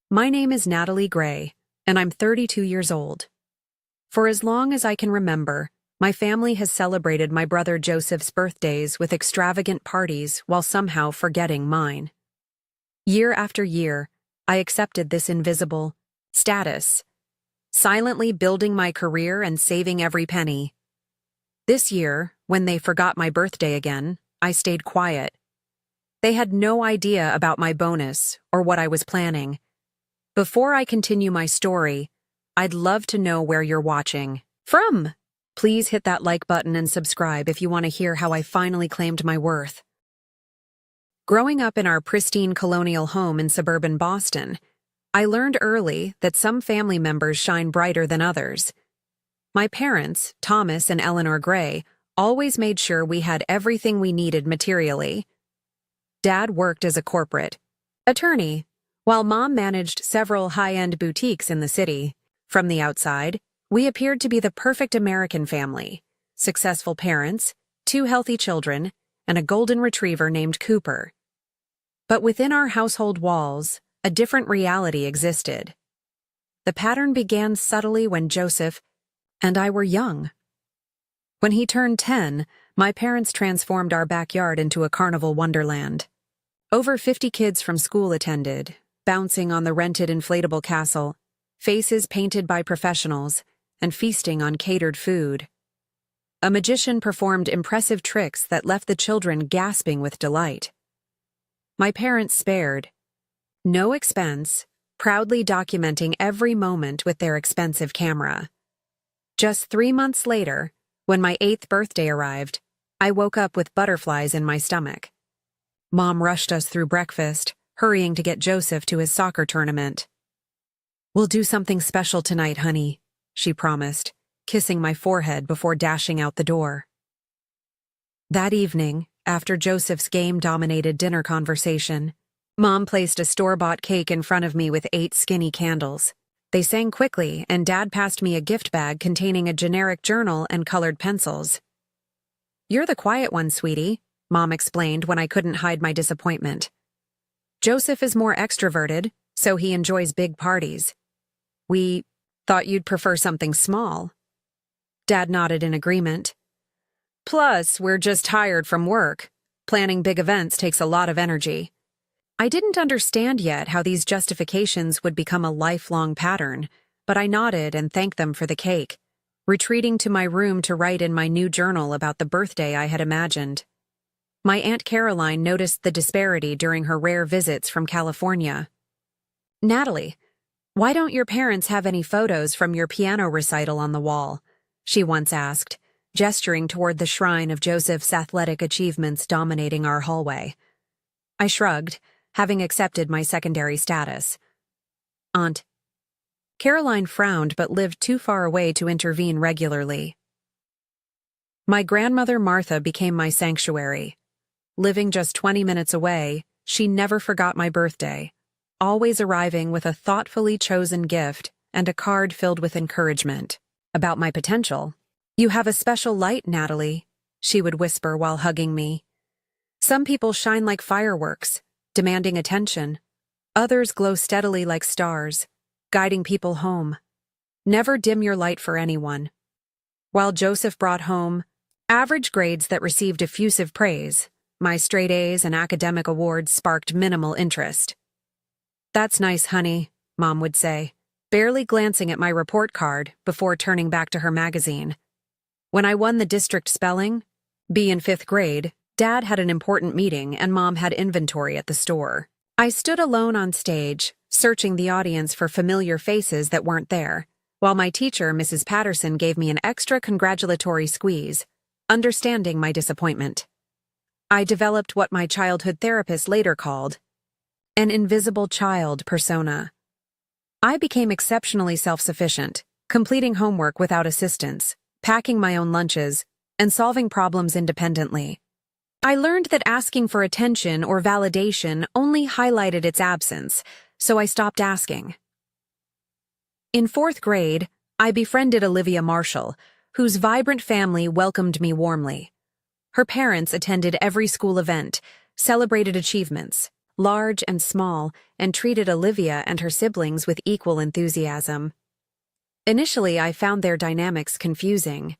My name is Natalie Gray, and I'm 32 years old. For as long as I can remember, my family has celebrated my brother Joseph's birthdays with extravagant parties while somehow forgetting mine. Year after year, I accepted this invisible status, silently building my career and saving every penny. This year, when they forgot my birthday again, I stayed quiet. They had no idea about my bonus or what I was planning. Before I continue my story, I'd love to know where you're watching from. Please hit that like button and subscribe if you want to hear how I finally claimed my worth. Growing up in our pristine colonial home in suburban Boston, I learned early that some family members shine brighter than others. My parents, Thomas and Eleanor Gray, always made sure we had everything we needed materially. Dad worked as a corporate attorney, while Mom managed several high-end boutiques in the city. From the outside, we appeared to be the perfect American family: successful parents, 2 healthy children, and a golden retriever named Cooper. But within our household walls, a different reality existed. The pattern began subtly when Joseph and I were young. When he turned 10, my parents transformed our backyard into a carnival wonderland. Over 50 kids from school attended, bouncing on the rented inflatable castle, faces painted by professionals, and feasting on catered food. A magician performed impressive tricks that left the children gasping with delight. My parents spared no expense, proudly documenting every moment with their expensive camera. Just 3 months later, when my 8th birthday arrived, I woke up with butterflies in my stomach. Mom rushed us through breakfast, hurrying to get Joseph to his soccer tournament. "We'll do something special tonight, honey," she promised, kissing my forehead before dashing out the door. That evening, after Joseph's game-dominated dinner conversation, Mom placed a store-bought cake in front of me with 8 skinny candles. They sang quickly, and Dad passed me a gift bag containing a generic journal and colored pencils. "You're the quiet one, sweetie," Mom explained when I couldn't hide my disappointment. "Joseph is more extroverted, so he enjoys big parties. We thought you'd prefer something small." Dad nodded in agreement. "Plus, we're just tired from work. Planning big events takes a lot of energy." I didn't understand yet how these justifications would become a lifelong pattern, but I nodded and thanked them for the cake, retreating to my room to write in my new journal about the birthday I had imagined. My Aunt Caroline noticed the disparity during her rare visits from California. "Natalie, why don't your parents have any photos from your piano recital on the wall?" she once asked, gesturing toward the shrine of Joseph's athletic achievements dominating our hallway. I shrugged, having accepted my secondary status. "Aunt." Caroline frowned but lived too far away to intervene regularly. My grandmother Martha became my sanctuary. Living just 20 minutes away, she never forgot my birthday, always arriving with a thoughtfully chosen gift and a card filled with encouragement about my potential. "You have a special light, Natalie," she would whisper while hugging me. "Some people shine like fireworks, demanding attention. Others glow steadily like stars, guiding people home. Never dim your light for anyone." While Joseph brought home average grades that received effusive praise, my straight A's and academic awards sparked minimal interest. "That's nice, honey," Mom would say, barely glancing at my report card before turning back to her magazine. When I won the district spelling bee in 5th grade, Dad had an important meeting and Mom had inventory at the store. I stood alone on stage, searching the audience for familiar faces that weren't there, while my teacher, Mrs. Patterson, gave me an extra congratulatory squeeze, understanding my disappointment. I developed what my childhood therapist later called an invisible child persona. I became exceptionally self-sufficient, completing homework without assistance, packing my own lunches, and solving problems independently. I learned that asking for attention or validation only highlighted its absence, so I stopped asking. In 4th grade, I befriended Olivia Marshall, whose vibrant family welcomed me warmly. Her parents attended every school event, celebrated achievements, large and small, and treated Olivia and her siblings with equal enthusiasm. Initially, I found their dynamics confusing.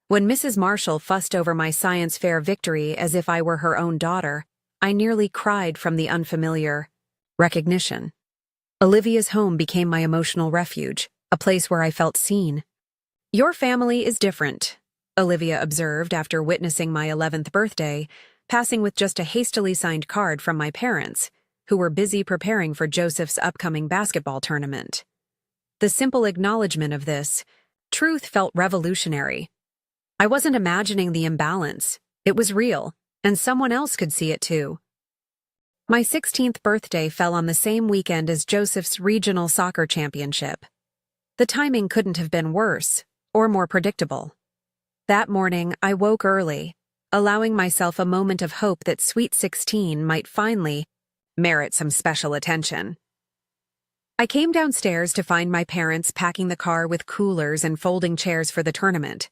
When Mrs. Marshall fussed over my science fair victory as if I were her own daughter, I nearly cried from the unfamiliar recognition. Olivia's home became my emotional refuge, a place where I felt seen. "Your family is different," Olivia observed after witnessing my 11th birthday, passing with just a hastily signed card from my parents, who were busy preparing for Joseph's upcoming basketball tournament. The simple acknowledgement of this truth felt revolutionary. I wasn't imagining the imbalance. It was real, and someone else could see it too. My 16th birthday fell on the same weekend as Joseph's regional soccer championship. The timing couldn't have been worse, or more predictable. That morning, I woke early, allowing myself a moment of hope that Sweet 16 might finally merit some special attention. I came downstairs to find my parents packing the car with coolers and folding chairs for the tournament.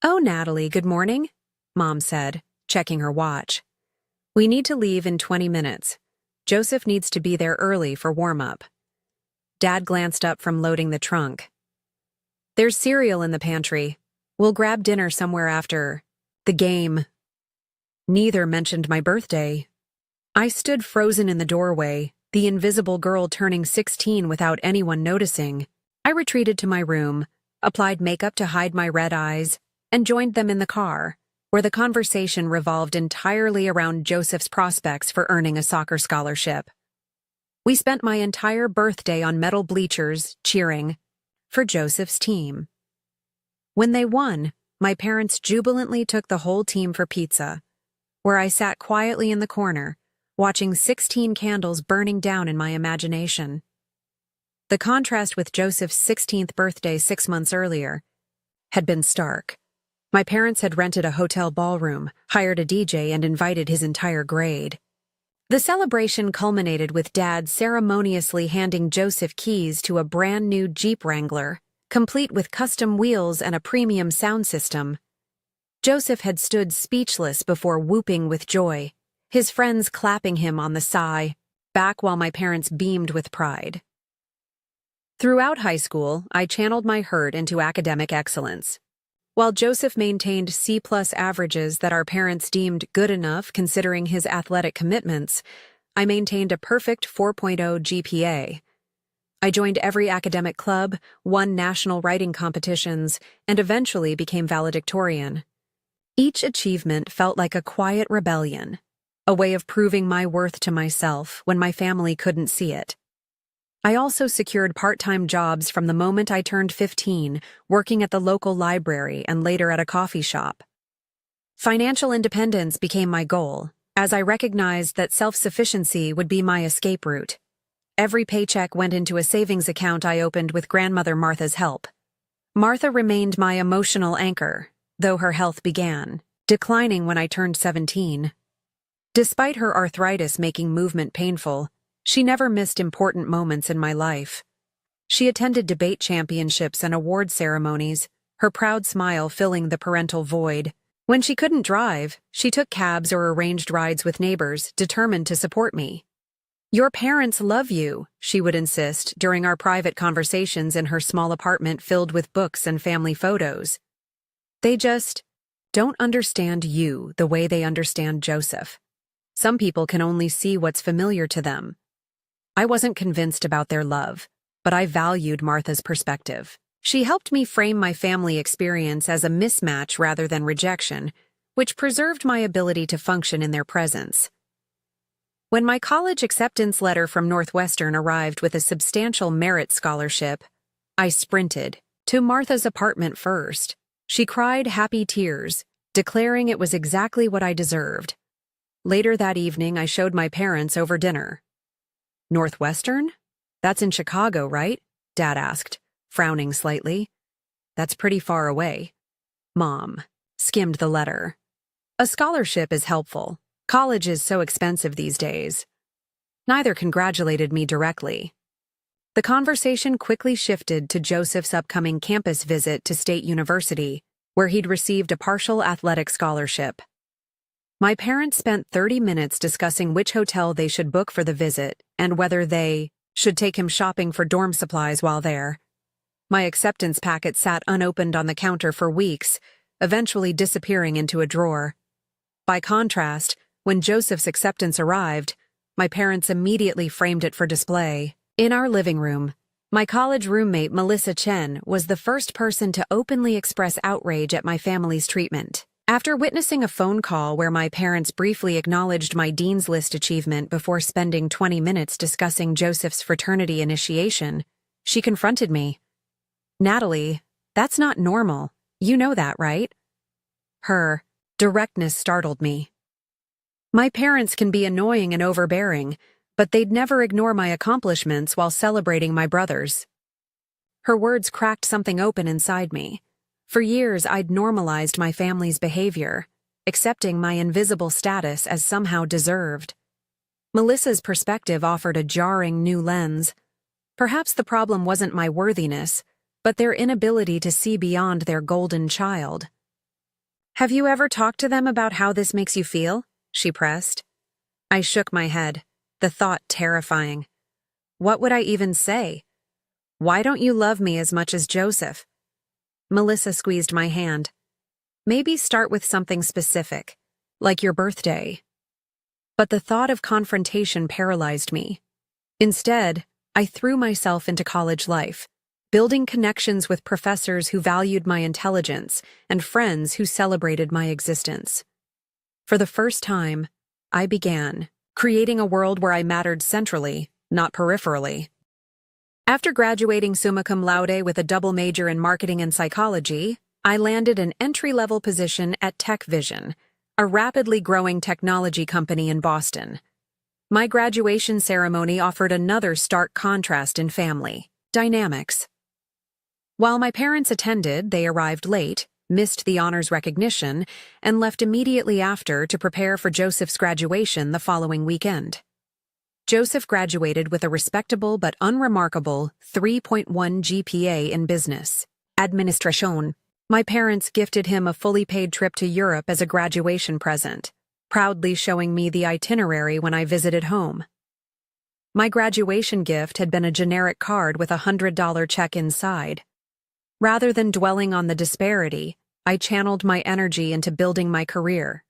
"Oh, Natalie, good morning," Mom said, checking her watch. "We need to leave in 20 minutes. Joseph needs to be there early for warm-up." Dad glanced up from loading the trunk. "There's cereal in the pantry. We'll grab dinner somewhere after the game." Neither mentioned my birthday. I stood frozen in the doorway, the invisible girl turning 16 without anyone noticing. I retreated to my room, applied makeup to hide my red eyes, and joined them in the car, where the conversation revolved entirely around Joseph's prospects for earning a soccer scholarship. We spent my entire birthday on metal bleachers, cheering for Joseph's team. When they won, my parents jubilantly took the whole team for pizza, where I sat quietly in the corner, watching 16 candles burning down in my imagination. The contrast with Joseph's 16th birthday 6 months earlier had been stark. My parents had rented a hotel ballroom, hired a DJ, and invited his entire grade. The celebration culminated with Dad ceremoniously handing Joseph keys to a brand new Jeep Wrangler, complete with custom wheels and a premium sound system. Joseph had stood speechless before whooping with joy, his friends clapping him on the back while my parents beamed with pride. Throughout high school, I channeled my hurt into academic excellence. While Joseph maintained C+ averages that our parents deemed good enough considering his athletic commitments, I maintained a perfect 4.0 GPA. I joined every academic club, won national writing competitions, and eventually became valedictorian. Each achievement felt like a quiet rebellion, a way of proving my worth to myself when my family couldn't see it. I also secured part-time jobs from the moment I turned 15, working at the local library and later at a coffee shop. Financial independence became my goal, as I recognized that self-sufficiency would be my escape route. Every paycheck went into a savings account I opened with grandmother Martha's help. Martha remained my emotional anchor, though her health began declining when I turned 17. Despite her arthritis making movement painful, she never missed important moments in my life. She attended debate championships and award ceremonies, her proud smile filling the parental void. When she couldn't drive, she took cabs or arranged rides with neighbors, determined to support me. "Your parents love you," she would insist during our private conversations in her small apartment filled with books and family photos. "They just don't understand you the way they understand Joseph. Some people can only see what's familiar to them." I wasn't convinced about their love, but I valued Martha's perspective. She helped me frame my family experience as a mismatch rather than rejection, which preserved my ability to function in their presence. When my college acceptance letter from Northwestern arrived with a substantial merit scholarship, I sprinted to Martha's apartment first. She cried happy tears, declaring it was exactly what I deserved. Later that evening, I showed my parents over dinner. "Northwestern? That's in Chicago, right?" Dad asked, frowning slightly. "That's pretty far away." Mom skimmed the letter. "A scholarship is helpful. College is so expensive these days." Neither congratulated me directly. The conversation quickly shifted to Joseph's upcoming campus visit to State University, where he'd received a partial athletic scholarship. My parents spent 30 minutes discussing which hotel they should book for the visit and whether they should take him shopping for dorm supplies while there. My acceptance packet sat unopened on the counter for weeks, eventually disappearing into a drawer. By contrast, when Joseph's acceptance arrived, my parents immediately framed it for display. In our living room, my college roommate Melissa Chen was the first person to openly express outrage at my family's treatment. After witnessing a phone call where my parents briefly acknowledged my Dean's List achievement before spending 20 minutes discussing Joseph's fraternity initiation, she confronted me. "Natalie, that's not normal. You know that, right?" Her directness startled me. My parents can be annoying and overbearing, but they'd never ignore my accomplishments while celebrating my brothers. Her words cracked something open inside me. For years, I'd normalized my family's behavior, accepting my invisible status as somehow deserved. Melissa's perspective offered a jarring new lens. Perhaps the problem wasn't my worthiness, but their inability to see beyond their golden child. "Have you ever talked to them about how this makes you feel?" she pressed. I shook my head, the thought terrifying. What would I even say? "Why don't you love me as much as Joseph?" Melissa squeezed my hand. "Maybe start with something specific, like your birthday." But the thought of confrontation paralyzed me. Instead, I threw myself into college life, building connections with professors who valued my intelligence and friends who celebrated my existence. For the first time, I began creating a world where I mattered centrally, not peripherally. After graduating summa cum laude with a double major in marketing and psychology, I landed an entry-level position at TechVision, a rapidly growing technology company in Boston. My graduation ceremony offered another stark contrast in family dynamics. While my parents attended, they arrived late, missed the honors recognition, and left immediately after to prepare for Joseph's graduation the following weekend. Joseph graduated with a respectable but unremarkable 3.1 GPA in business administration. My parents gifted him a fully paid trip to Europe as a graduation present, proudly showing me the itinerary when I visited home. My graduation gift had been a generic card with a $100 check inside. Rather than dwelling on the disparity, I channeled my energy into building my career.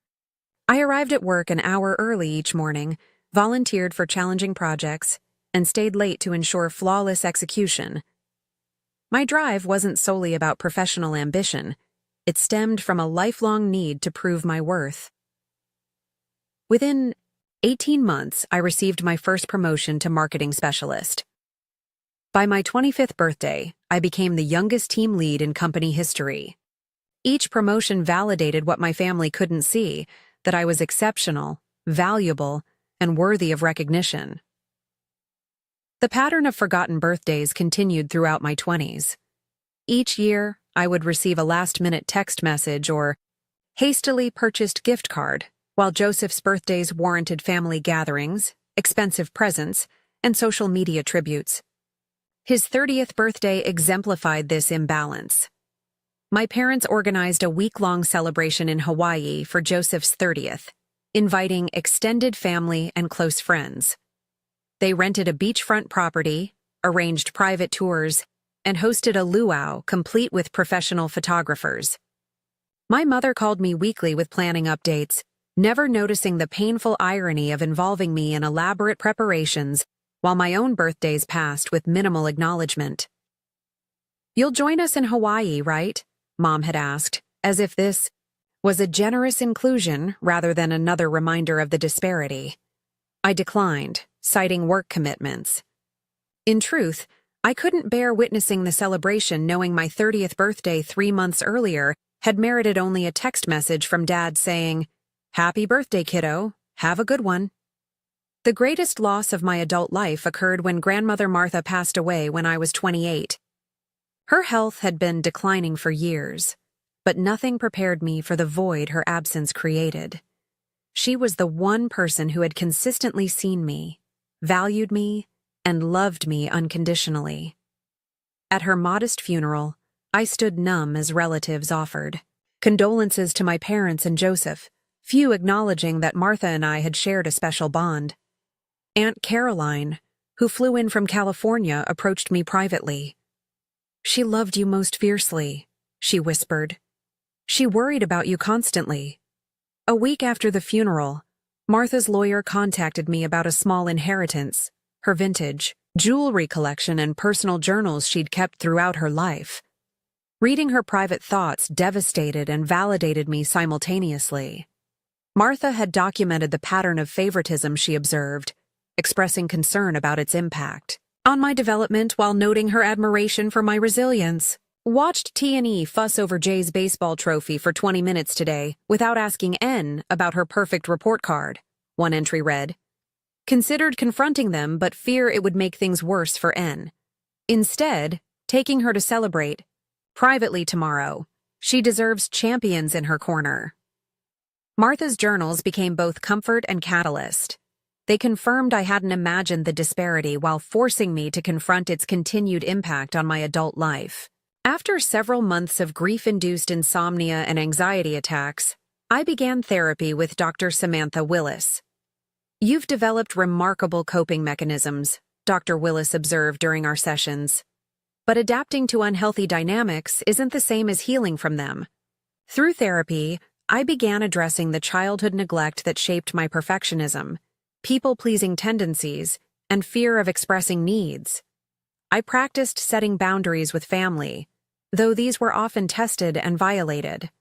I arrived at work an hour early each morning, volunteered for challenging projects, and stayed late to ensure flawless execution. My drive wasn't solely about professional ambition. It stemmed from a lifelong need to prove my worth. Within 18 months, I received my first promotion to marketing specialist. By my 25th birthday, I became the youngest team lead in company history. Each promotion validated what my family couldn't see, that I was exceptional, valuable, and worthy of recognition. The pattern of forgotten birthdays continued throughout my 20s. Each year, I would receive a last-minute text message or hastily purchased gift card, while Joseph's birthdays warranted family gatherings, expensive presents, and social media tributes. His 30th birthday exemplified this imbalance. My parents organized a week-long celebration in Hawaii for Joseph's 30th, inviting extended family and close friends. They rented a beachfront property, arranged private tours, and hosted a luau complete with professional photographers. My mother called me weekly with planning updates, never noticing the painful irony of involving me in elaborate preparations while my own birthdays passed with minimal acknowledgement. "You'll join us in Hawaii, right?" Mom had asked, as if this was a generous inclusion rather than another reminder of the disparity. I declined, citing work commitments. In truth, I couldn't bear witnessing the celebration knowing my 30th birthday 3 months earlier had merited only a text message from Dad saying, "Happy birthday, kiddo. Have a good one." The greatest loss of my adult life occurred when Grandmother Martha passed away when I was 28. Her health had been declining for years, but nothing prepared me for the void her absence created. She was the one person who had consistently seen me, valued me, and loved me unconditionally. At her modest funeral, I stood numb as relatives offered condolences to my parents and Joseph, few acknowledging that Martha and I had shared a special bond. Aunt Caroline, who flew in from California, approached me privately. "She loved you most fiercely," she whispered. "She worried about you constantly." A week after the funeral, Martha's lawyer contacted me about a small inheritance, her vintage jewelry collection and personal journals she'd kept throughout her life. Reading her private thoughts devastated and validated me simultaneously. Martha had documented the pattern of favoritism she observed, expressing concern about its impact on my development while noting her admiration for my resilience. "Watched T&E fuss over Jay's baseball trophy for 20 minutes today without asking N about her perfect report card," one entry read. "Considered confronting them but fear it would make things worse for N. Instead, taking her to celebrate privately tomorrow. She deserves champions in her corner." Martha's journals became both comfort and catalyst. They confirmed I hadn't imagined the disparity while forcing me to confront its continued impact on my adult life. After several months of grief-induced insomnia and anxiety attacks, I began therapy with Dr. Samantha Willis. "You've developed remarkable coping mechanisms," Dr. Willis observed during our sessions. "But adapting to unhealthy dynamics isn't the same as healing from them." Through therapy, I began addressing the childhood neglect that shaped my perfectionism, people-pleasing tendencies, and fear of expressing needs. I practiced setting boundaries with family, though these were often tested and violated.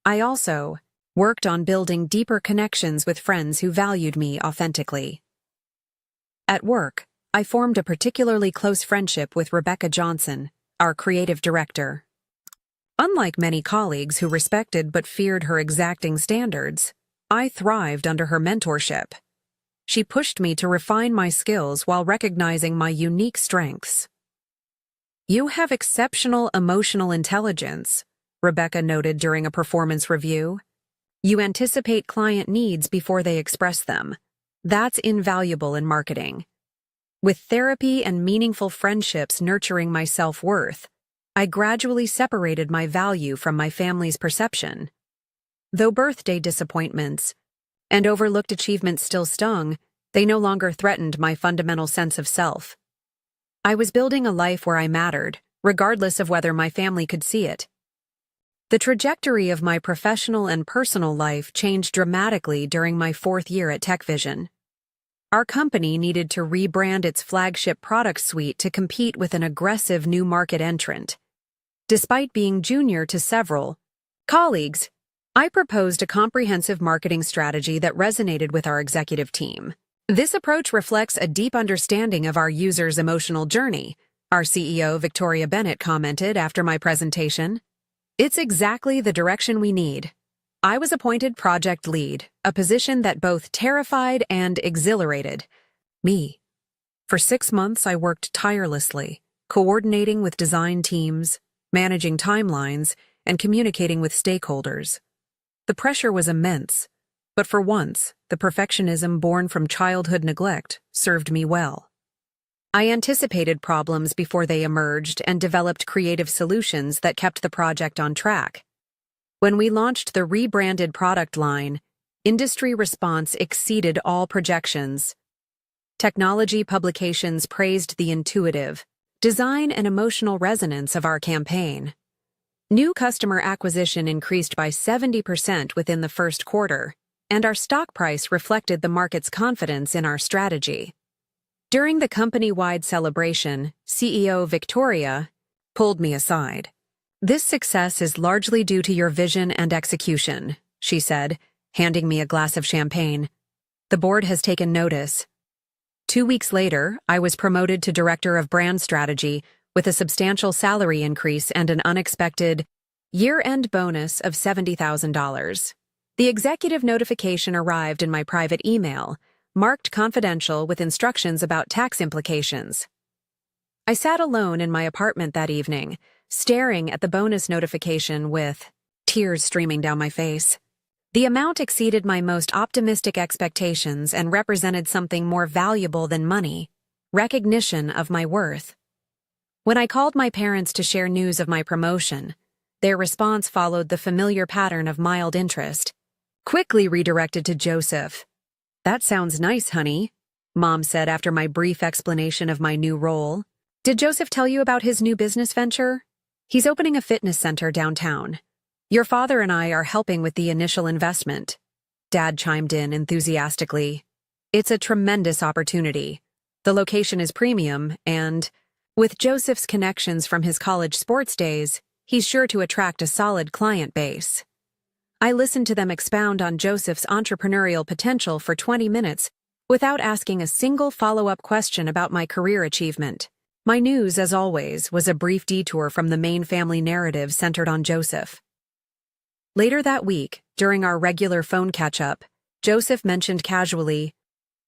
I also worked on building deeper connections with friends who valued me authentically. At work, I formed a particularly close friendship with Rebecca Johnson, our creative director. Unlike many colleagues who respected but feared her exacting standards, I thrived under her mentorship. She pushed me to refine my skills while recognizing my unique strengths. "You have exceptional emotional intelligence," Rebecca noted during a performance review. "You anticipate client needs before they express them. That's invaluable in marketing." With therapy and meaningful friendships nurturing my self-worth, I gradually separated my value from my family's perception. Though birthday disappointments and overlooked achievements still stung, they no longer threatened my fundamental sense of self. I was building a life where I mattered, regardless of whether my family could see it. The trajectory of my professional and personal life changed dramatically during my 4th year at TechVision. Our company needed to rebrand its flagship product suite to compete with an aggressive new market entrant. Despite being junior to several colleagues, I proposed a comprehensive marketing strategy that resonated with our executive team. "This approach reflects a deep understanding of our users' emotional journey," our CEO Victoria Bennett commented after my presentation. "It's exactly the direction we need." I was appointed project lead, a position that both terrified and exhilarated me. For 6 months, I worked tirelessly, coordinating with design teams, managing timelines, and communicating with stakeholders. The pressure was immense, but for once, the perfectionism born from childhood neglect served me well. I anticipated problems before they emerged and developed creative solutions that kept the project on track. When we launched the rebranded product line, industry response exceeded all projections. Technology publications praised the intuitive design and emotional resonance of our campaign. New customer acquisition increased by 70% within the first quarter, and our stock price reflected the market's confidence in our strategy. During the company-wide celebration, CEO Victoria pulled me aside. "This success is largely due to your vision and execution," she said, handing me a glass of champagne. "The board has taken notice." 2 weeks later, I was promoted to Director of Brand Strategy with a substantial salary increase and an unexpected year-end bonus of $70,000. The executive notification arrived in my private email, marked confidential with instructions about tax implications. I sat alone in my apartment that evening, staring at the bonus notification with tears streaming down my face. The amount exceeded my most optimistic expectations and represented something more valuable than money: recognition of my worth. When I called my parents to share news of my promotion, their response followed the familiar pattern of mild interest. quickly redirected to Joseph. "That sounds nice, honey," Mom said after my brief explanation of my new role. "Did Joseph tell you about his new business venture? He's opening a fitness center downtown. Your father and I are helping with the initial investment." Dad chimed in enthusiastically. "It's a tremendous opportunity. The location is premium, and with Joseph's connections from his college sports days, he's sure to attract a solid client base." I listened to them expound on Joseph's entrepreneurial potential for 20 minutes without asking a single follow-up question about my career achievement. My news, as always, was a brief detour from the main family narrative centered on Joseph. Later that week, during our regular phone catch-up, Joseph mentioned casually,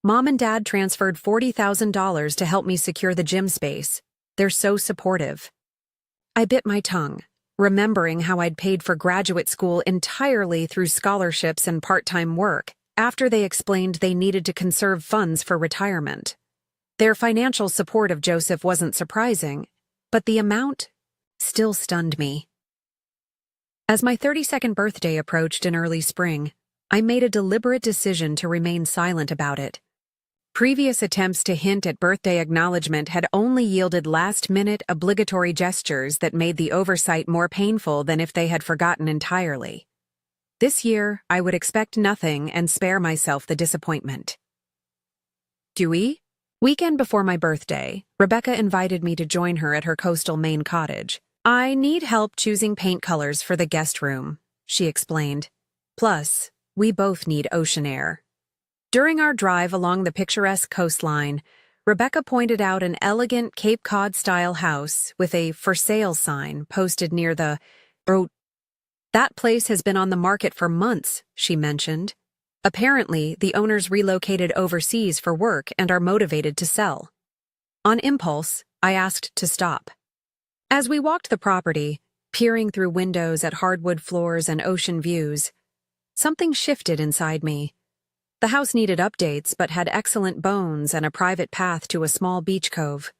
"Mom and Dad transferred $40,000 to help me secure the gym space. They're so supportive." I bit my tongue, remembering how I'd paid for graduate school entirely through scholarships and part-time work after they explained they needed to conserve funds for retirement. Their financial support of Joseph wasn't surprising, but the amount still stunned me. As my 32nd birthday approached in early spring, I made a deliberate decision to remain silent about it. Previous attempts to hint at birthday acknowledgement had only yielded last-minute obligatory gestures that made the oversight more painful than if they had forgotten entirely. This year, I would expect nothing and spare myself the disappointment. Dewey? Weekend before my birthday, Rebecca invited me to join her at her coastal Maine cottage. "I need help choosing paint colors for the guest room," she explained. "Plus, we both need ocean air." During our drive along the picturesque coastline, Rebecca pointed out an elegant Cape Cod-style house with a "for sale" sign posted near the road. "That place has been on the market for months," she mentioned. "Apparently, the owners relocated overseas for work and are motivated to sell." On impulse, I asked to stop. As we walked the property, peering through windows at hardwood floors and ocean views, something shifted inside me. The house needed updates but had excellent bones and a private path to a small beach cove.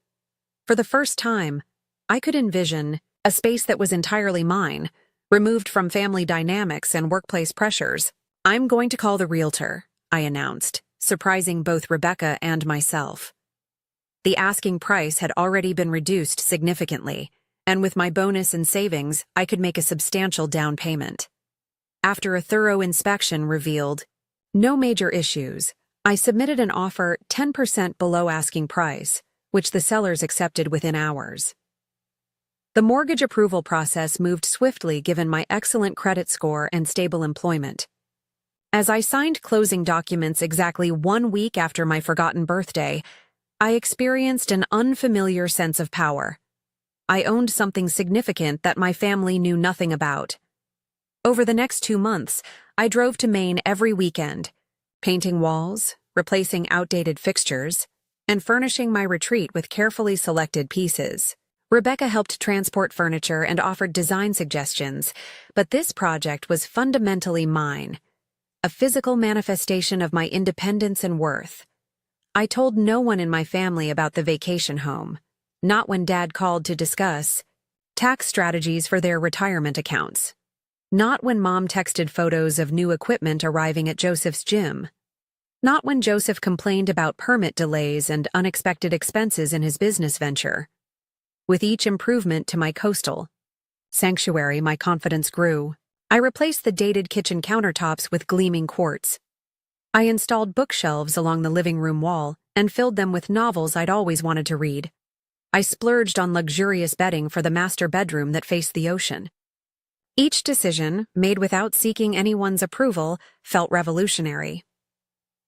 For the first time, I could envision a space that was entirely mine, removed from family dynamics and workplace pressures. "I'm going to call the realtor," I announced, surprising both Rebecca and myself. The asking price had already been reduced significantly, and with my bonus and savings, I could make a substantial down payment. After a thorough inspection revealed no major issues, I submitted an offer 10% below asking price, which the sellers accepted within hours. The mortgage approval process moved swiftly given my excellent credit score and stable employment. As I signed closing documents exactly 1 week after my forgotten birthday, I experienced an unfamiliar sense of power. I owned something significant that my family knew nothing about. Over the next 2 months, I drove to Maine every weekend, painting walls, replacing outdated fixtures, and furnishing my retreat with carefully selected pieces. Rebecca helped transport furniture and offered design suggestions, but this project was fundamentally mine, a physical manifestation of my independence and worth. I told no one in my family about the vacation home, not when Dad called to discuss tax strategies for their retirement accounts. Not when Mom texted photos of new equipment arriving at Joseph's gym. Not when Joseph complained about permit delays and unexpected expenses in his business venture. With each improvement to my coastal sanctuary, my confidence grew. I replaced the dated kitchen countertops with gleaming quartz. I installed bookshelves along the living room wall and filled them with novels I'd always wanted to read. I splurged on luxurious bedding for the master bedroom that faced the ocean. Each decision, made without seeking anyone's approval, felt revolutionary.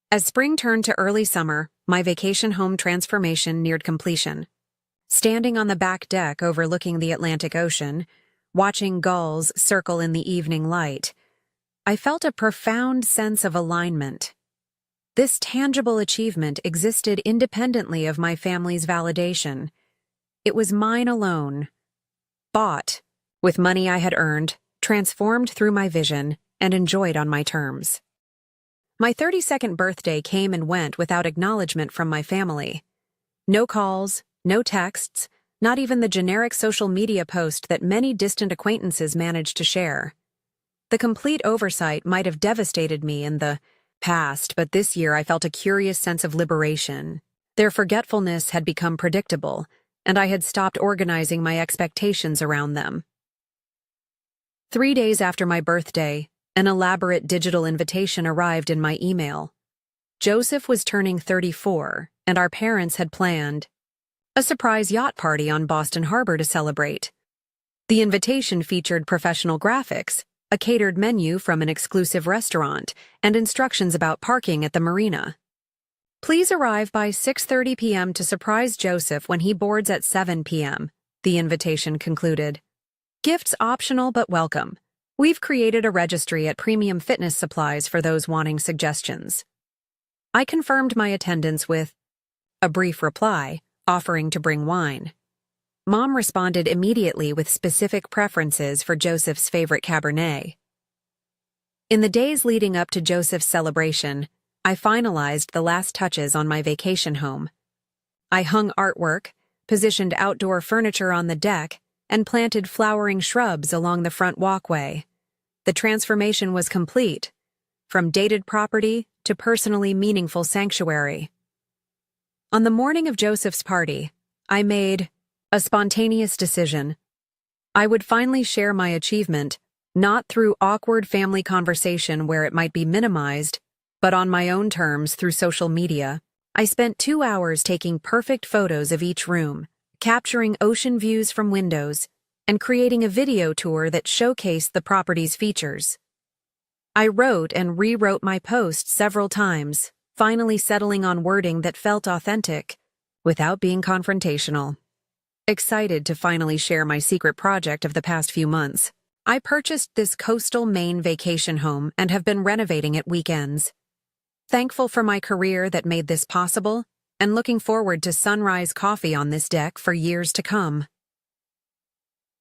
As spring turned to early summer, my vacation home transformation neared completion. Standing on the back deck overlooking the Atlantic Ocean, watching gulls circle in the evening light, I felt a profound sense of alignment. This tangible achievement existed independently of my family's validation. It was mine alone. Bought, with money I had earned, transformed through my vision, and enjoyed on my terms. My 32nd birthday came and went without acknowledgement from my family. No calls, no texts, not even the generic social media post that many distant acquaintances managed to share. The complete oversight might have devastated me in the past, but this year I felt a curious sense of liberation. Their forgetfulness had become predictable, and I had stopped organizing my expectations around them. 3 days after my birthday, an elaborate digital invitation arrived in my email. Joseph was turning 34, and our parents had planned a surprise yacht party on Boston Harbor to celebrate. The invitation featured professional graphics, a catered menu from an exclusive restaurant, and instructions about parking at the marina. Please arrive by 6:30 p.m. to surprise Joseph when he boards at 7 p.m., the invitation concluded. Gifts optional but welcome. We've created a registry at Premium Fitness Supplies for those wanting suggestions. I confirmed my attendance with a brief reply, offering to bring wine. Mom responded immediately with specific preferences for Joseph's favorite Cabernet. In the days leading up to Joseph's celebration, I finalized the last touches on my vacation home. I hung artwork, positioned outdoor furniture on the deck, and planted flowering shrubs along the front walkway. The transformation was complete, from dated property to personally meaningful sanctuary. On the morning of Joseph's party, I made a spontaneous decision. I would finally share my achievement, not through awkward family conversation where it might be minimized, but on my own terms through social media. I spent 2 hours taking perfect photos of each room, capturing ocean views from windows, and creating a video tour that showcased the property's features. I wrote and rewrote my post several times, finally settling on wording that felt authentic, without being confrontational. Excited to finally share my secret project of the past few months, I purchased this coastal Maine vacation home and have been renovating it weekends. Thankful for my career that made this possible, and looking forward to sunrise coffee on this deck for years to come.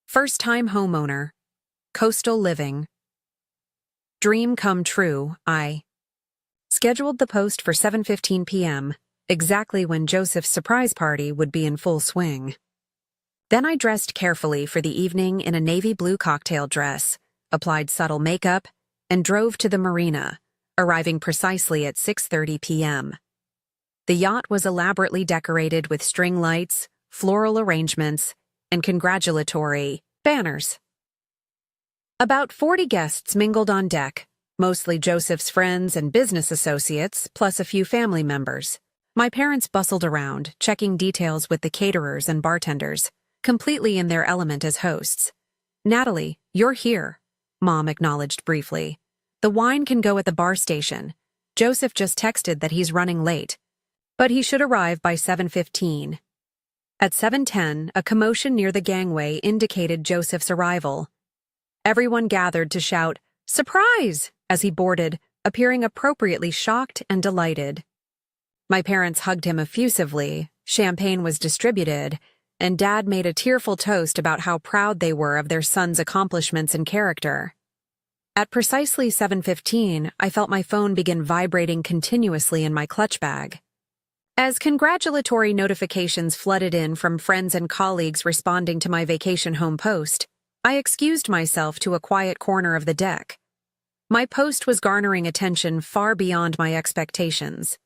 First-time homeowner. Coastal living. Dream come true. I scheduled the post for 7:15 p.m., exactly when Joseph's surprise party would be in full swing. Then I dressed carefully for the evening in a navy blue cocktail dress, applied subtle makeup, and drove to the marina, arriving precisely at 6:30 p.m. The yacht was elaborately decorated with string lights, floral arrangements, and congratulatory banners. About 40 guests mingled on deck, mostly Joseph's friends and business associates, plus a few family members. My parents bustled around, checking details with the caterers and bartenders, completely in their element as hosts. "Natalie, you're here," Mom acknowledged briefly. "The wine can go at the bar station. Joseph just texted that he's running late, but he should arrive by 7:15. At 7:10, a commotion near the gangway indicated Joseph's arrival. Everyone gathered to shout, "Surprise!" as he boarded, appearing appropriately shocked and delighted. My parents hugged him effusively, champagne was distributed, and Dad made a tearful toast about how proud they were of their son's accomplishments and character. At precisely 7:15, I felt my phone begin vibrating continuously in my clutch bag. As congratulatory notifications flooded in from friends and colleagues responding to my vacation home post, I excused myself to a quiet corner of the deck. My post was garnering attention far beyond my expectations.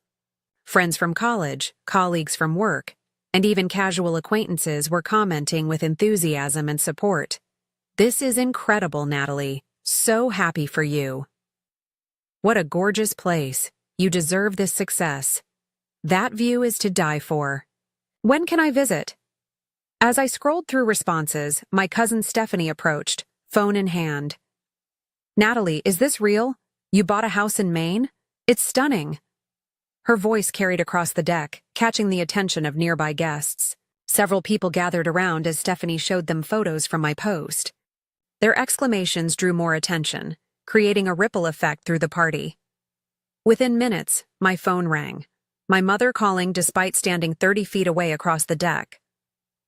Friends from college, colleagues from work, and even casual acquaintances were commenting with enthusiasm and support. "This is incredible, Natalie. So happy for you. What a gorgeous place. You deserve this success. That view is to die for. When can I visit?" As I scrolled through responses, my cousin Stephanie approached, phone in hand. "Natalie, is this real? You bought a house in Maine? It's stunning." Her voice carried across the deck, catching the attention of nearby guests. Several people gathered around as Stephanie showed them photos from my post. Their exclamations drew more attention, creating a ripple effect through the party. Within minutes, my phone rang, my mother calling despite standing 30 feet away across the deck.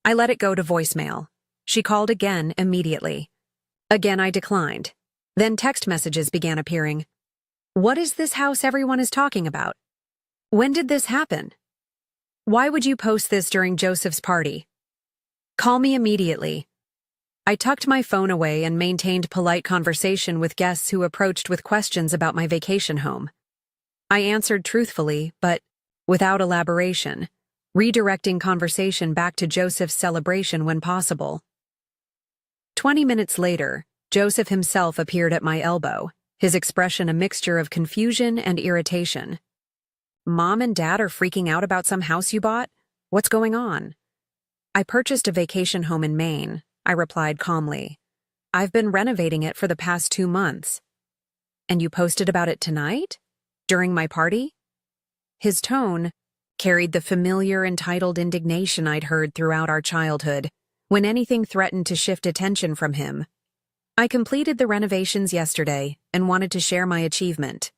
I let it go to voicemail. She called again immediately. Again I declined. Then text messages began appearing. "What is this house everyone is talking about? When did this happen? Why would you post this during Joseph's party? Call me immediately." I tucked my phone away and maintained polite conversation with guests who approached with questions about my vacation home. I answered truthfully, but without elaboration, redirecting conversation back to Joseph's celebration when possible. 20 minutes later, Joseph himself appeared at my elbow, his expression a mixture of confusion and irritation. "Mom and Dad are freaking out about some house you bought? What's going on?" "I purchased a vacation home in Maine," I replied calmly. "I've been renovating it for the past 2 months." "And you posted about it tonight? During my party?" His tone carried the familiar entitled indignation I'd heard throughout our childhood, when anything threatened to shift attention from him. "I completed the renovations yesterday and wanted to share my achievement,"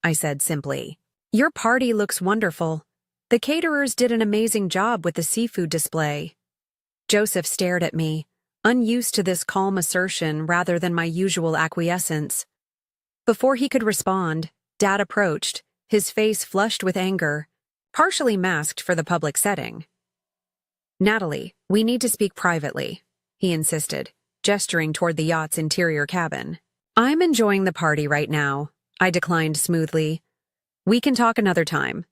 I said simply. "Your party looks wonderful. The caterers did an amazing job with the seafood display." Joseph stared at me, unused to this calm assertion rather than my usual acquiescence. Before he could respond, Dad approached, his face flushed with anger, partially masked for the public setting. "Natalie, we need to speak privately," he insisted, gesturing toward the yacht's interior cabin. "I'm enjoying the party right now," I declined smoothly. "We can talk another time."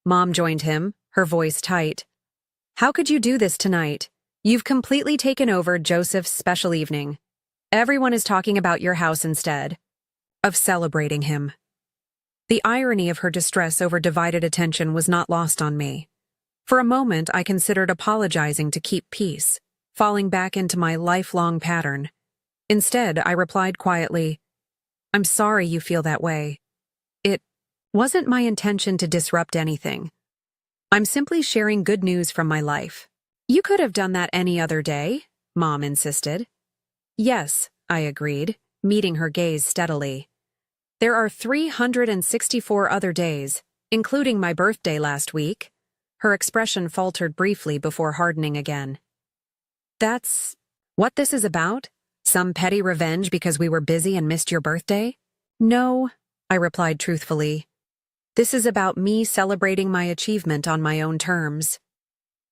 Mom joined him, her voice tight. "How could you do this tonight? You've completely taken over Joseph's special evening. Everyone is talking about your house instead of celebrating him." The irony of her distress over divided attention was not lost on me. For a moment, I considered apologizing to keep peace, falling back into my lifelong pattern. Instead, I replied quietly, "I'm sorry you feel that way. It wasn't my intention to disrupt anything. I'm simply sharing good news from my life." "You could have done that any other day," Mom insisted. "Yes," I agreed, meeting her gaze steadily. "There are 364 other days, including my birthday last week." Her expression faltered briefly before hardening again. "That's what this is about? Some petty revenge because we were busy and missed your birthday?" "No," I replied truthfully. "This is about me celebrating my achievement on my own terms."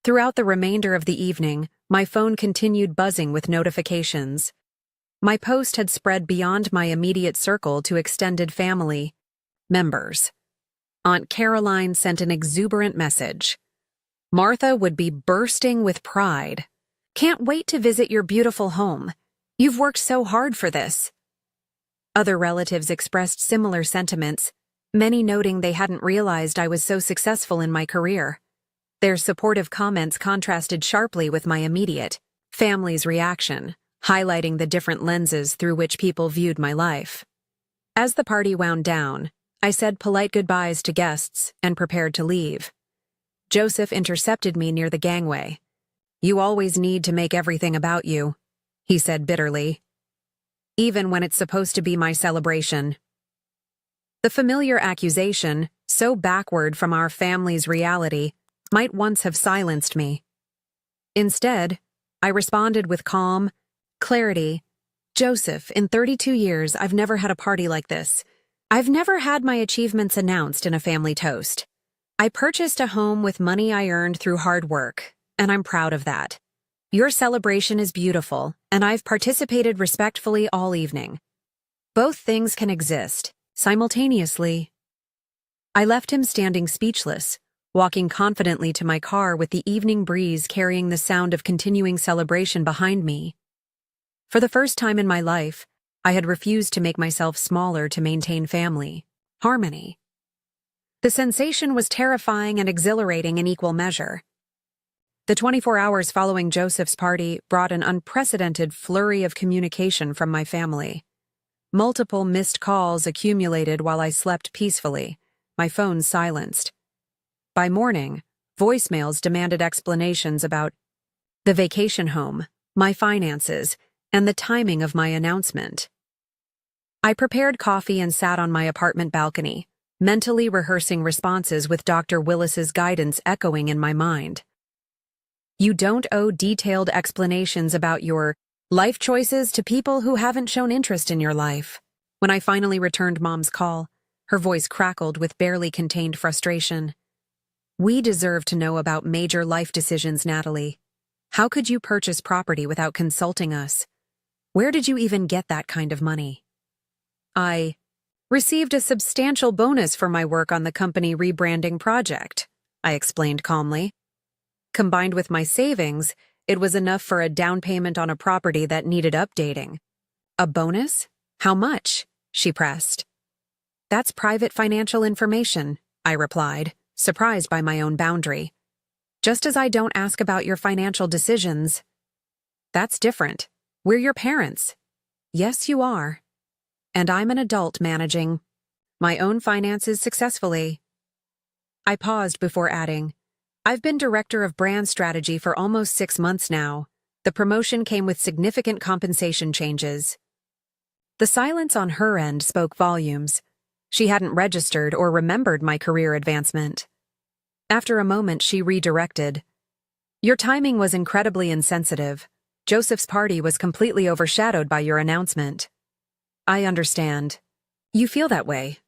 Throughout the remainder of the evening, my phone continued buzzing with notifications. My post had spread beyond my immediate circle to extended family members. Aunt Caroline sent an exuberant message. "Martha would be bursting with pride. Can't wait to visit your beautiful home. You've worked so hard for this." Other relatives expressed similar sentiments, many noting they hadn't realized I was so successful in my career. Their supportive comments contrasted sharply with my immediate family's reaction, highlighting the different lenses through which people viewed my life. As the party wound down, I said polite goodbyes to guests and prepared to leave. Joseph intercepted me near the gangway. "You always need to make everything about you," he said bitterly. "Even when it's supposed to be my celebration." The familiar accusation, so backward from our family's reality, might once have silenced me. Instead, I responded with calm clarity. "Joseph, in 32 years, I've never had a party like this. I've never had my achievements announced in a family toast. I purchased a home with money I earned through hard work, and I'm proud of that. Your celebration is beautiful, and I've participated respectfully all evening. Both things can exist simultaneously." I left him standing speechless, walking confidently to my car with the evening breeze carrying the sound of continuing celebration behind me. For the first time in my life, I had refused to make myself smaller to maintain family harmony. The sensation was terrifying and exhilarating in equal measure. The 24 hours following Joseph's party brought an unprecedented flurry of communication from my family. Multiple missed calls accumulated while I slept peacefully, my phone silenced. By morning, voicemails demanded explanations about the vacation home, my finances, and the timing of my announcement. I prepared coffee and sat on my apartment balcony, mentally rehearsing responses with Dr. Willis's guidance echoing in my mind. "You don't owe detailed explanations about your life choices to people who haven't shown interest in your life." When I finally returned Mom's call, her voice crackled with barely contained frustration. "We deserve to know about major life decisions, Natalie. How could you purchase property without consulting us? Where did you even get that kind of money? I received a substantial bonus for my work on the company rebranding project, I explained calmly. Combined with my savings, it was enough for a down payment on a property that needed updating. A bonus? How much? She pressed. That's private financial information, I replied, surprised by my own boundary. Just as I don't ask about your financial decisions. That's different. We're your parents. Yes, you are. And I'm an adult managing my own finances successfully. I paused before adding, I've been director of brand strategy for almost 6 months now. The promotion came with significant compensation changes. The silence on her end spoke volumes. She hadn't registered or remembered my career advancement. After a moment, she redirected. Your timing was incredibly insensitive. Joseph's party was completely overshadowed by your announcement. I understand. You feel that way,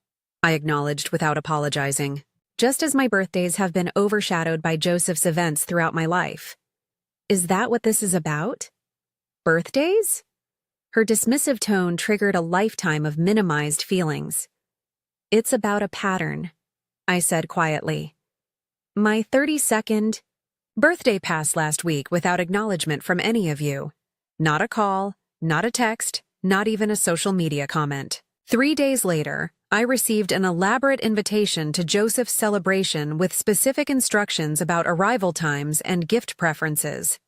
I acknowledged without apologizing. Just as my birthdays have been overshadowed by Joseph's events throughout my life. Is that what this is about? Birthdays? Her dismissive tone triggered a lifetime of minimized feelings. It's about a pattern, I said quietly. My 32nd birthday passed last week without acknowledgement from any of you. Not a call, not a text, not even a social media comment. 3 days later, I received an elaborate invitation to Joseph's celebration with specific instructions about arrival times and gift preferences.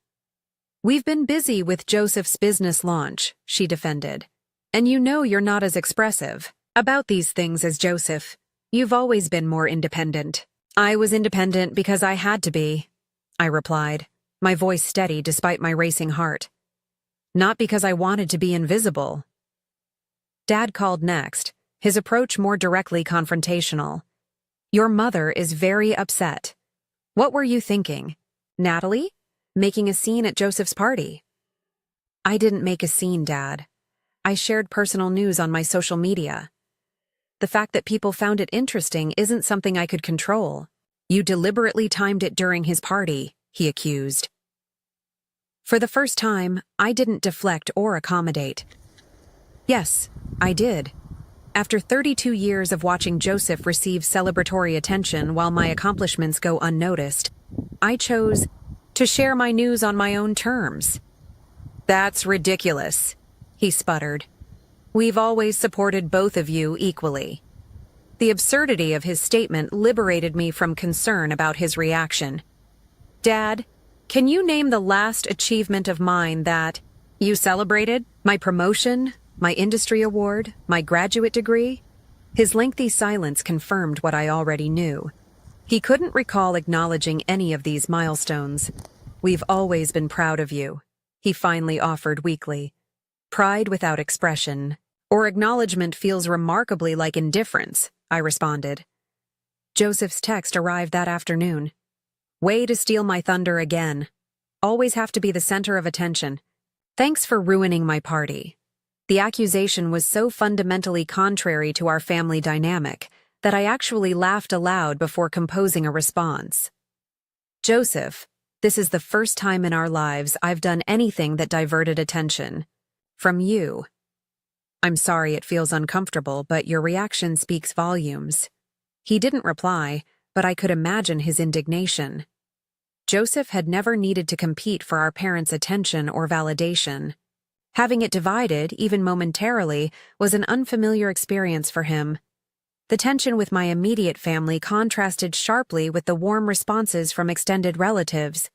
We've been busy with Joseph's business launch, she defended. And you know you're not as expressive about these things as Joseph. You've always been more independent. I was independent because I had to be, I replied, my voice steady despite my racing heart. Not because I wanted to be invisible. Dad called next, his approach more directly confrontational. Your mother is very upset. What were you thinking? Natalie? Making a scene at Joseph's party? I didn't make a scene, Dad. I shared personal news on my social media. The fact that people found it interesting isn't something I could control. You deliberately timed it during his party, he accused. For the first time, I didn't deflect or accommodate. Yes, I did. After 32 years of watching Joseph receive celebratory attention while my accomplishments go unnoticed, I chose to share my news on my own terms. That's ridiculous, he sputtered. We've always supported both of you equally. The absurdity of his statement liberated me from concern about his reaction. Dad, can you name the last achievement of mine that you celebrated? My promotion? My industry award? My graduate degree? His lengthy silence confirmed what I already knew. He couldn't recall acknowledging any of these milestones. We've always been proud of you, he finally offered weakly. Pride without expression or acknowledgement feels remarkably like indifference, I responded. Joseph's text arrived that afternoon. Way to steal my thunder again. Always have to be the center of attention. Thanks for ruining my party. The accusation was so fundamentally contrary to our family dynamic that I actually laughed aloud before composing a response. Joseph, this is the first time in our lives I've done anything that diverted attention. From you. I'm sorry it feels uncomfortable, but your reaction speaks volumes. He didn't reply, but I could imagine his indignation. Joseph had never needed to compete for our parents' attention or validation. Having it divided, even momentarily, was an unfamiliar experience for him. The tension with my immediate family contrasted sharply with the warm responses from extended relatives.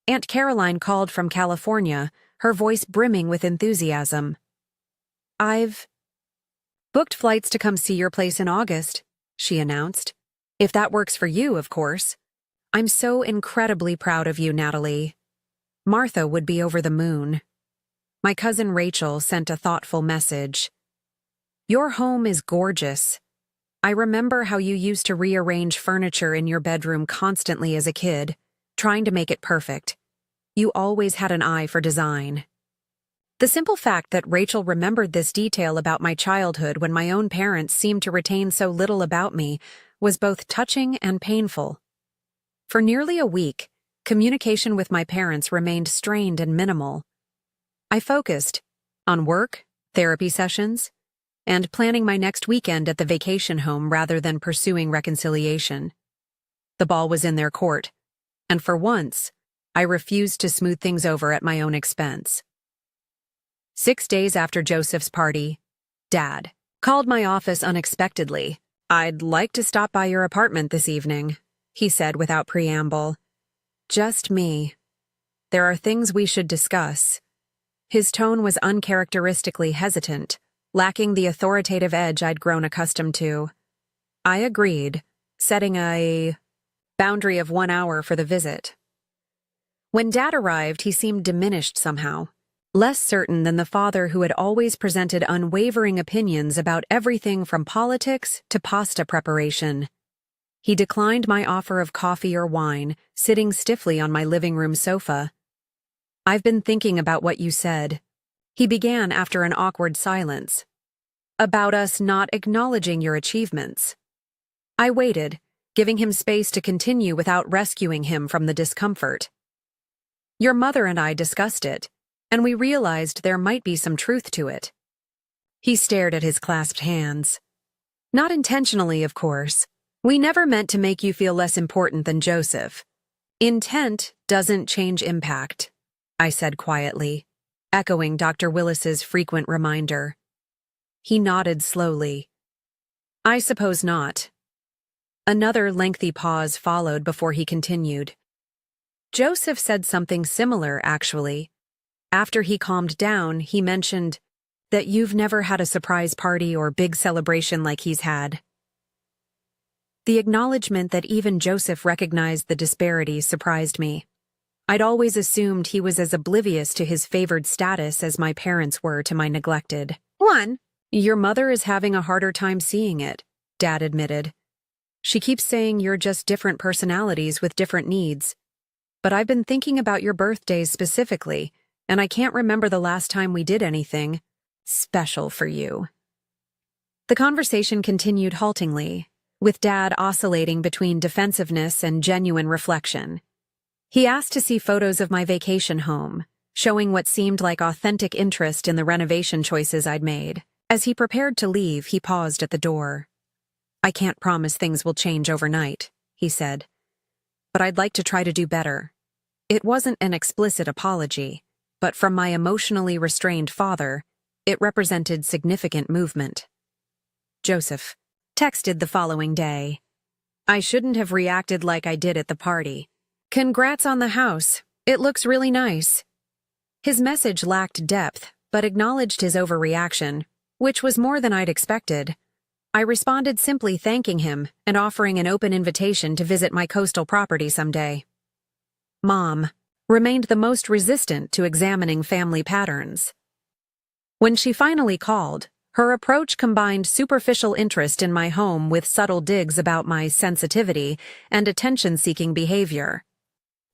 Aunt Caroline called from California, her voice brimming with enthusiasm. I've booked flights to come see your place in August, she announced. If that works for you, of course. I'm so incredibly proud of you, Natalie. Martha would be over the moon. My cousin Rachel sent a thoughtful message. Your home is gorgeous. I remember how you used to rearrange furniture in your bedroom constantly as a kid, trying to make it perfect. You always had an eye for design. The simple fact that Rachel remembered this detail about my childhood when my own parents seemed to retain so little about me was both touching and painful. For nearly a week, communication with my parents remained strained and minimal. I focused, On work, therapy sessions, and planning my next weekend at the vacation home rather than pursuing reconciliation. The ball was in their court, and for once, I refused to smooth things over at my own expense. 6 days after Joseph's party, Dad called my office unexpectedly. "I'd like to stop by your apartment this evening," he said without preamble. "Just me. There are things we should discuss." His tone was uncharacteristically hesitant, lacking the authoritative edge I'd grown accustomed to. I agreed, setting a boundary of 1 hour for the visit. When Dad arrived, he seemed diminished somehow, less certain than the father who had always presented unwavering opinions about everything from politics to pasta preparation. He declined my offer of coffee or wine, sitting stiffly on my living room sofa. "I've been thinking about what you said," he began after an awkward silence. "About us not acknowledging your achievements." I waited, giving him space to continue without rescuing him from the discomfort. "Your mother and I discussed it, and we realized there might be some truth to it." He stared at his clasped hands. "Not intentionally, of course. We never meant to make you feel less important than Joseph. Intent doesn't change impact," I said quietly, echoing Dr. Willis's frequent reminder. He nodded slowly. "I suppose not." Another lengthy pause followed before he continued. "Joseph said something similar, actually. After he calmed down, he mentioned that you've never had a surprise party or big celebration like he's had." The acknowledgement that even Joseph recognized the disparity surprised me. I'd always assumed he was as oblivious to his favored status as my parents were to my neglected one. "Your mother is having a harder time seeing it," Dad admitted. "She keeps saying you're just different personalities with different needs. But I've been thinking about your birthdays specifically, and I can't remember the last time we did anything special for you." The conversation continued haltingly, with Dad oscillating between defensiveness and genuine reflection. He asked to see photos of my vacation home, showing what seemed like authentic interest in the renovation choices I'd made. As he prepared to leave, he paused at the door. "I can't promise things will change overnight," he said, "but I'd like to try to do better." It wasn't an explicit apology, but from my emotionally restrained father, it represented significant movement. Joseph texted the following day. "I shouldn't have reacted like I did at the party. Congrats on the house. It looks really nice." His message lacked depth, but acknowledged his overreaction, which was more than I'd expected. I responded simply thanking him and offering an open invitation to visit my coastal property someday. Mom remained the most resistant to examining family patterns. When she finally called, her approach combined superficial interest in my home with subtle digs about my sensitivity and attention-seeking behavior.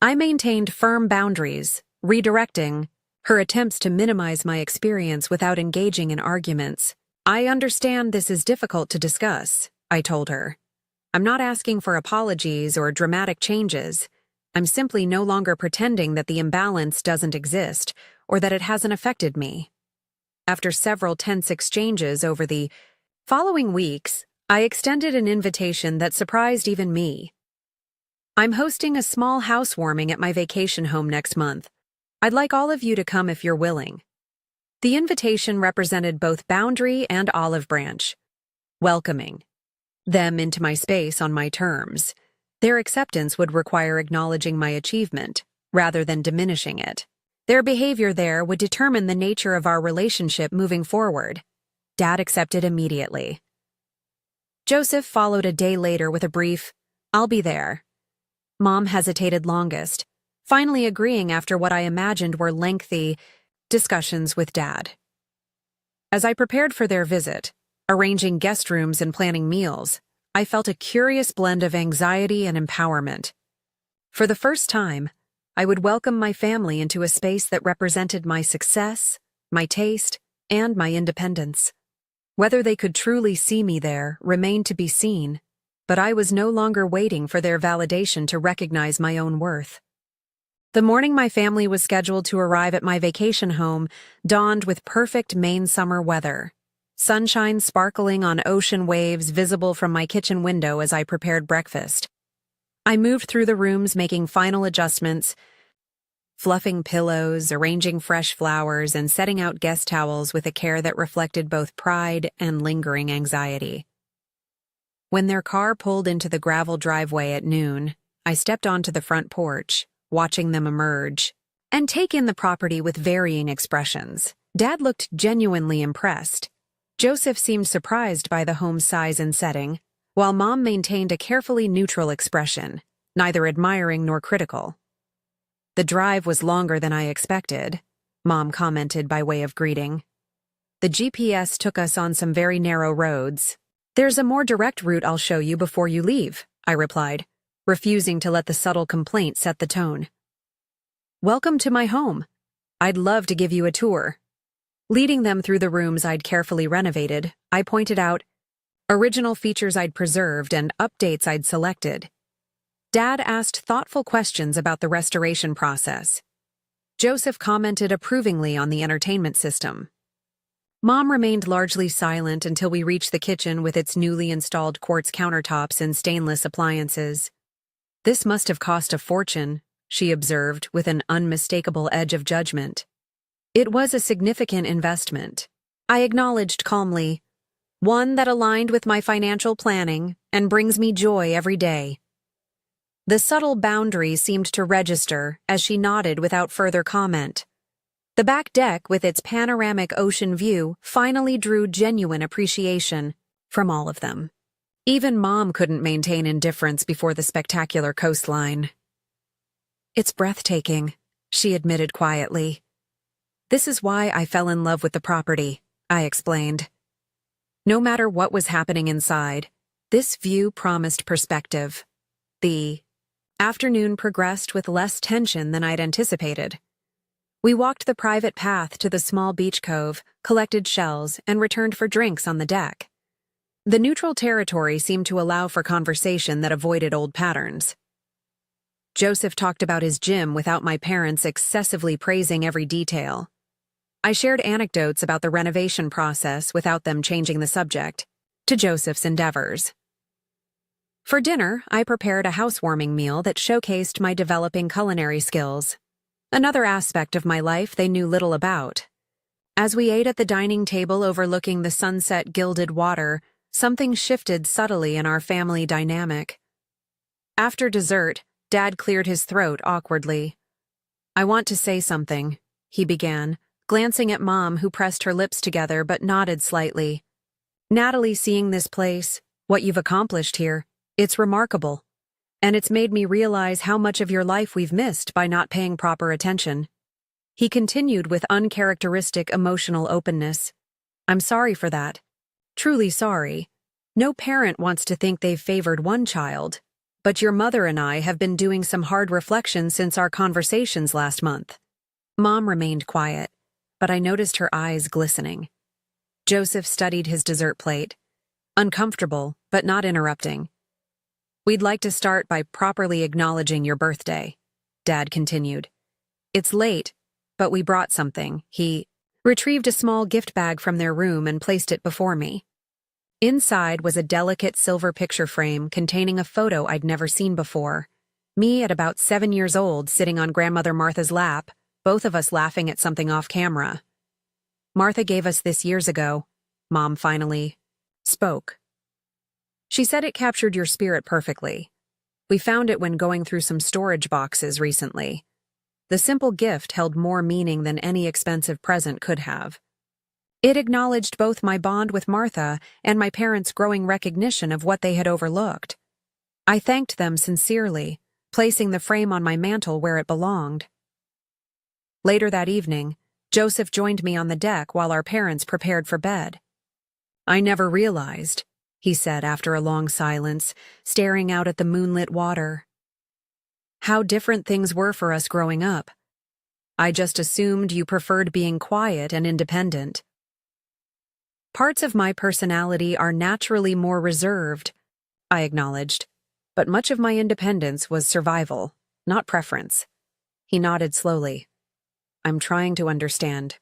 I maintained firm boundaries, redirecting her attempts to minimize my experience without engaging in arguments. "I understand this is difficult to discuss," I told her. "I'm not asking for apologies or dramatic changes. I'm simply no longer pretending that the imbalance doesn't exist or that it hasn't affected me." After several tense exchanges over the following weeks, I extended an invitation that surprised even me. "I'm hosting a small housewarming at my vacation home next month. I'd like all of you to come if you're willing." The invitation represented both boundary and olive branch, welcoming them into my space on my terms. Their acceptance would require acknowledging my achievement, rather than diminishing it. Their behavior there would determine the nature of our relationship moving forward. Dad accepted immediately. Joseph followed a day later with a brief, "I'll be there." Mom hesitated longest, finally agreeing after what I imagined were lengthy discussions with Dad. As I prepared for their visit, arranging guest rooms and planning meals, I felt a curious blend of anxiety and empowerment. For the first time, I would welcome my family into a space that represented my success, my taste, and my independence. Whether they could truly see me there remained to be seen, but I was no longer waiting for their validation to recognize my own worth. The morning my family was scheduled to arrive at my vacation home dawned with perfect Maine summer weather. Sunshine sparkling on ocean waves visible from my kitchen window as I prepared breakfast. I moved through the rooms making final adjustments, fluffing pillows, arranging fresh flowers, and setting out guest towels with a care that reflected both pride and lingering anxiety. When their car pulled into the gravel driveway at noon, I stepped onto the front porch, watching them emerge, and take in the property with varying expressions. Dad looked genuinely impressed. Joseph seemed surprised by the home's size and setting, while Mom maintained a carefully neutral expression, neither admiring nor critical. "The drive was longer than I expected," Mom commented by way of greeting. "The GPS took us on some very narrow roads. There's a more direct route I'll show you before you leave," I replied, refusing to let the subtle complaint set the tone. "Welcome to my home. I'd love to give you a tour." Leading them through the rooms I'd carefully renovated, I pointed out original features I'd preserved and updates I'd selected. Dad asked thoughtful questions about the restoration process. Joseph commented approvingly on the entertainment system. Mom remained largely silent until we reached the kitchen with its newly installed quartz countertops and stainless appliances. "This must have cost a fortune," she observed with an unmistakable edge of judgment. "It was a significant investment," I acknowledged calmly. "One that aligned with my financial planning and brings me joy every day." The subtle boundary seemed to register as she nodded without further comment. The back deck with its panoramic ocean view finally drew genuine appreciation from all of them. Even Mom couldn't maintain indifference before the spectacular coastline. "It's breathtaking," she admitted quietly. "This is why I fell in love with the property," I explained. No matter what was happening inside, this view promised perspective. The afternoon progressed with less tension than I'd anticipated. We walked the private path to the small beach cove, collected shells, and returned for drinks on the deck. The neutral territory seemed to allow for conversation that avoided old patterns. Joseph talked about his gym without my parents excessively praising every detail. I shared anecdotes about the renovation process without them changing the subject, to Joseph's endeavors. For dinner, I prepared a housewarming meal that showcased my developing culinary skills, another aspect of my life they knew little about. As we ate at the dining table overlooking the sunset-gilded water, something shifted subtly in our family dynamic. After dessert, Dad cleared his throat awkwardly. "I want to say something," he began, glancing at Mom, who pressed her lips together but nodded slightly. "Natalie, seeing this place, what you've accomplished here, it's remarkable. And it's made me realize how much of your life we've missed by not paying proper attention." He continued with uncharacteristic emotional openness. "I'm sorry for that. Truly sorry. No parent wants to think they've favored one child, but your mother and I have been doing some hard reflection since our conversations last month." Mom remained quiet, but I noticed her eyes glistening. Joseph studied his dessert plate, uncomfortable but not interrupting. "We'd like to start by properly acknowledging your birthday," Dad continued. "It's late, but we brought something." He retrieved a small gift bag from their room and placed it before me. Inside was a delicate silver picture frame containing a photo I'd never seen before. Me at about 7 years old, sitting on Grandmother Martha's lap, both of us laughing at something off camera. "Martha gave us this years ago," Mom finally spoke. "She said it captured your spirit perfectly. We found it when going through some storage boxes recently. The simple gift held more meaning than any expensive present could have. It acknowledged both my bond with Martha and my parents' growing recognition of what they had overlooked. I thanked them sincerely, placing the frame on my mantel where it belonged." Later that evening, Joseph joined me on the deck while our parents prepared for bed. "I never realized," he said after a long silence, staring out at the moonlit water, "how different things were for us growing up. I just assumed you preferred being quiet and independent." "Parts of my personality are naturally more reserved," I acknowledged, "but much of my independence was survival, not preference." He nodded slowly. I'm trying to understand.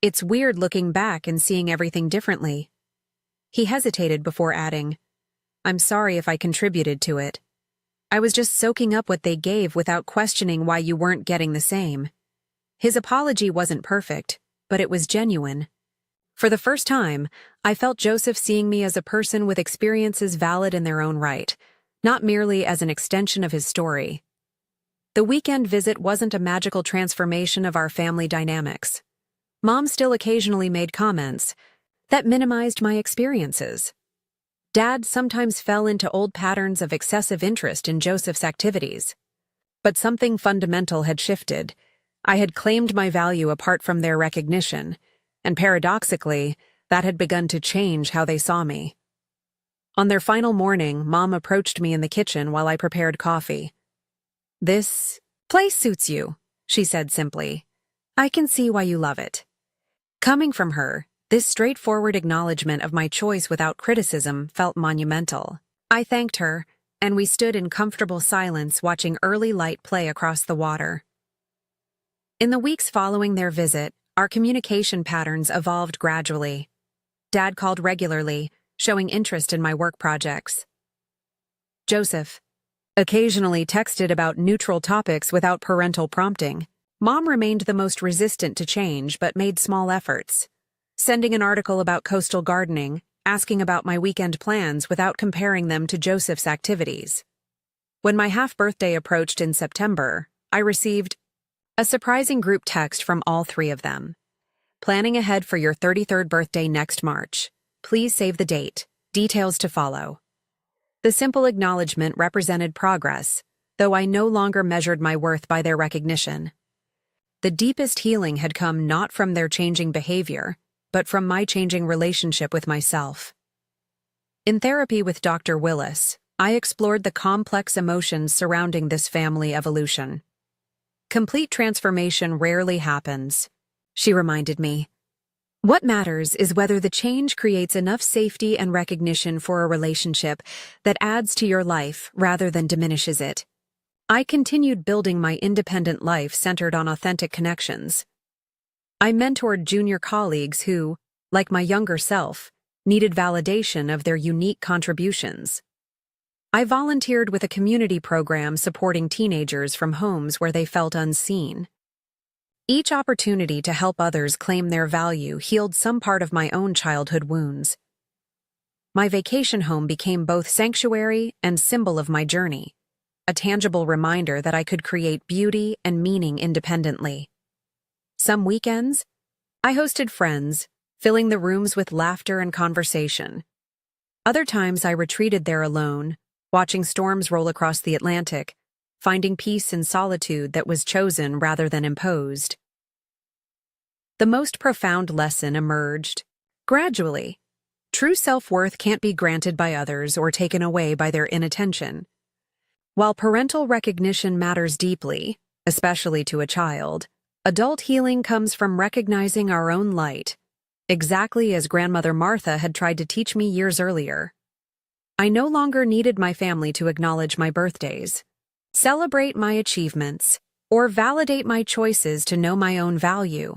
It's weird looking back and seeing everything differently. He hesitated before adding, I'm sorry if I contributed to it. I was just soaking up what they gave without questioning why you weren't getting the same. His apology wasn't perfect, but it was genuine. For the first time, I felt Joseph seeing me as a person with experiences valid in their own right, not merely as an extension of his story. The weekend visit wasn't a magical transformation of our family dynamics. Mom still occasionally made comments that minimized my experiences. Dad sometimes fell into old patterns of excessive interest in Joseph's activities. But something fundamental had shifted. I had claimed my value apart from their recognition, and paradoxically, that had begun to change how they saw me. On their final morning, Mom approached me in the kitchen while I prepared coffee. This place suits you, she said simply. I can see why you love it. Coming from her, this straightforward acknowledgement of my choice without criticism felt monumental. I thanked her, and we stood in comfortable silence watching early light play across the water. In the weeks following their visit, our communication patterns evolved gradually. Dad called regularly, showing interest in my work projects. Joseph occasionally texted about neutral topics without parental prompting. Mom remained the most resistant to change but made small efforts, sending an article about coastal gardening, asking about my weekend plans without comparing them to Joseph's activities. When my half-birthday approached in September, I received a surprising group text from all three of them. Planning ahead for your 33rd birthday next March. Please save the date. Details to follow. The simple acknowledgement represented progress, though I no longer measured my worth by their recognition. The deepest healing had come not from their changing behavior, but from my changing relationship with myself. In therapy with Dr. Willis, I explored the complex emotions surrounding this family evolution. Complete transformation rarely happens, she reminded me. What matters is whether the change creates enough safety and recognition for a relationship that adds to your life rather than diminishes it. I continued building my independent life centered on authentic connections. I mentored junior colleagues who, like my younger self, needed validation of their unique contributions. I volunteered with a community program supporting teenagers from homes where they felt unseen. Each opportunity to help others claim their value healed some part of my own childhood wounds. My vacation home became both sanctuary and symbol of my journey, a tangible reminder that I could create beauty and meaning independently. Some weekends, I hosted friends, filling the rooms with laughter and conversation. Other times I retreated there alone, watching storms roll across the Atlantic, finding peace in solitude that was chosen rather than imposed. The most profound lesson emerged gradually. True self-worth can't be granted by others or taken away by their inattention. While parental recognition matters deeply, especially to a child, adult healing comes from recognizing our own light, exactly as Grandmother Martha had tried to teach me years earlier. I no longer needed my family to acknowledge my birthdays, celebrate my achievements, or validate my choices to know my own value.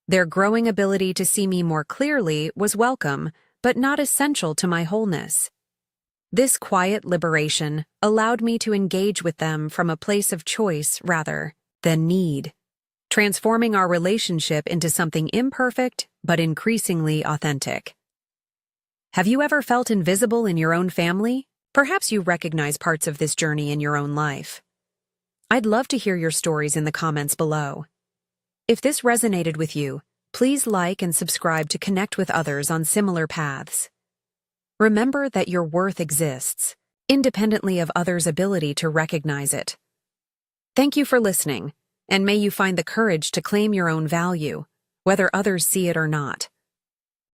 Their growing ability to see me more clearly was welcome, but not essential to my wholeness. This quiet liberation allowed me to engage with them from a place of choice rather than need, transforming our relationship into something imperfect but increasingly authentic. Have you ever felt invisible in your own family? Perhaps you recognize parts of this journey in your own life. I'd love to hear your stories in the comments below. If this resonated with you, please like and subscribe to connect with others on similar paths. Remember that your worth exists, independently of others' ability to recognize it. Thank you for listening, and may you find the courage to claim your own value, whether others see it or not.